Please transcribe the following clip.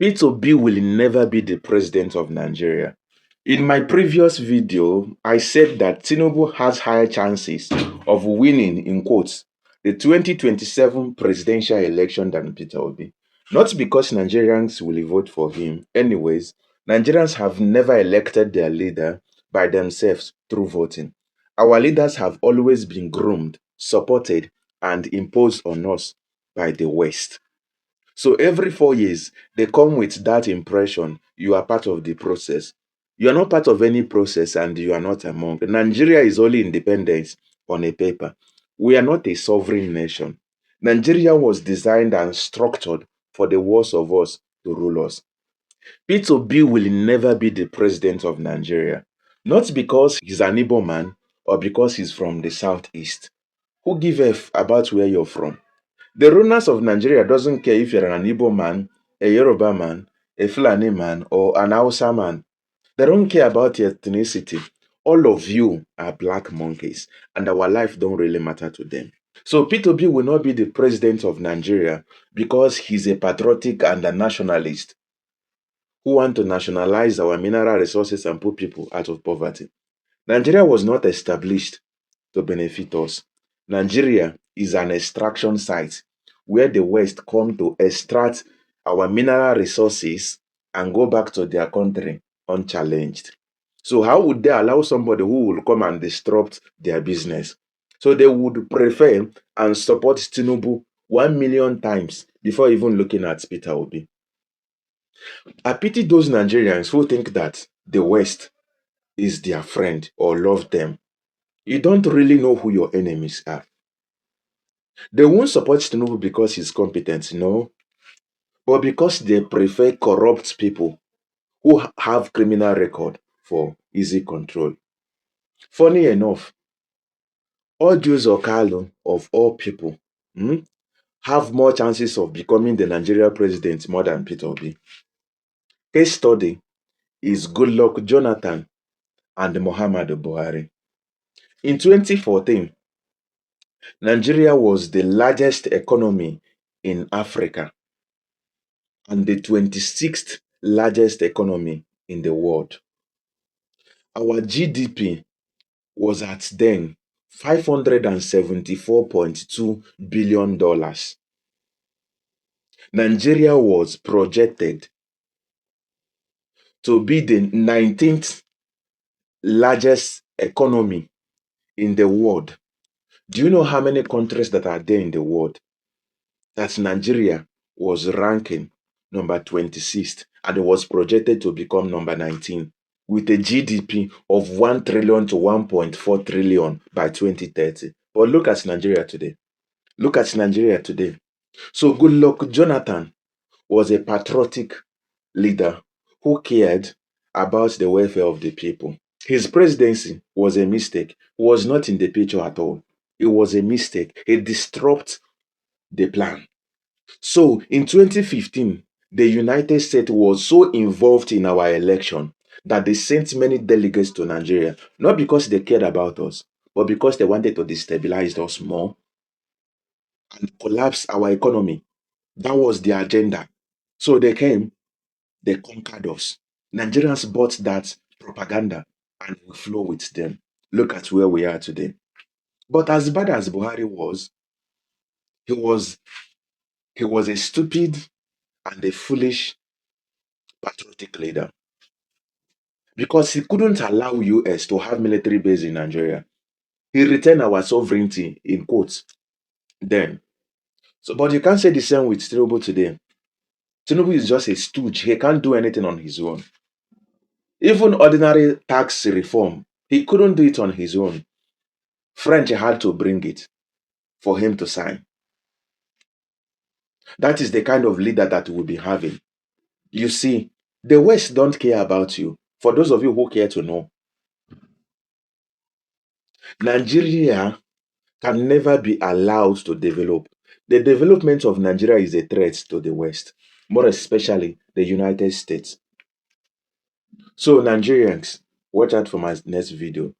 Peter B will never be the president of Nigeria. In my previous video, I said that Tinubu has higher chances of winning, in quotes, the 2027 presidential election than Peter Obi. Not because Nigerians will vote for him. Anyways, Nigerians have never elected their leader by themselves through voting. Our leaders have always been groomed, supported, and imposed on us by the West. So every 4 years, they come with that impression you are part of the process. You are not part of any process and you are not among. Nigeria is only independence on a paper. We are not a sovereign nation. Nigeria was designed and structured for the worst of us to rule us. Peter Obi will never be the president of Nigeria. Not because he's an Igbo man or because he's from the southeast. Who give a f about where you're from? The rulers of Nigeria doesn't care if you're an Igbo man, a Yoruba man, a Fulani man, or an Hausa man. They don't care about your ethnicity. All of you are black monkeys, and our life don't really matter to them. So Peter Obi will not be the president of Nigeria because he's a patriotic and a nationalist who want to nationalize our mineral resources and put people out of poverty. Nigeria was not established to benefit us. Nigeria is an extraction site where the West come to extract our mineral resources and go back to their country unchallenged. So how would they allow somebody who will come and disrupt their business? So they would prefer and support Tinubu 1 million times before even looking at Peter Obi. I pity those Nigerians who think that the West is their friend or love them. You don't really know who your enemies are. They won't support Tinubu because he's competent, no, but because they prefer corrupt people who have criminal record for easy control. Funny enough, Ojus Okalu, of all people, have more chances of becoming the Nigerian president more than Peter Obi. Case study is Goodluck Jonathan and Muhammadu Buhari. In 2014, Nigeria was the largest economy in Africa and the 26th largest economy in the world. Our GDP was at then $574.2 billion. Nigeria was projected to be the 19th largest economy in the world. Do you know how many countries that are there in the world? That Nigeria was ranking number 26th and it was projected to become number 19 with a GDP of 1 trillion to 1.4 trillion by 2030. But look at Nigeria today. Look at Nigeria today. So Goodluck Jonathan was a patriotic leader who cared about the welfare of the people. His presidency was a mistake. He was not in the picture at all. It was a mistake. It disrupted the plan. So in 2015, the United States was so involved in our election that they sent many delegates to Nigeria, not because they cared about us, but because they wanted to destabilize us more and collapse our economy. That was the agenda. So they came, they conquered us. Nigerians bought that propaganda and we flow with them. Look at where we are today. But as bad as Buhari was, he was he was a stupid and a foolish patriotic leader because he couldn't allow US to have military base in Nigeria. He retained our sovereignty in quotes then. So, but you can't say the same with Tinubu today. Tinubu is just a stooge. He can't do anything on his own. Even ordinary tax reform, he couldn't do it on his own. French had to bring it for him to sign. That is the kind of leader that we'll be having. You see, the West don't care about you. For those of you who care to know, Nigeria can never be allowed to develop. The development of Nigeria is a threat to the West, more especially the United States. So Nigerians, watch out for my next video.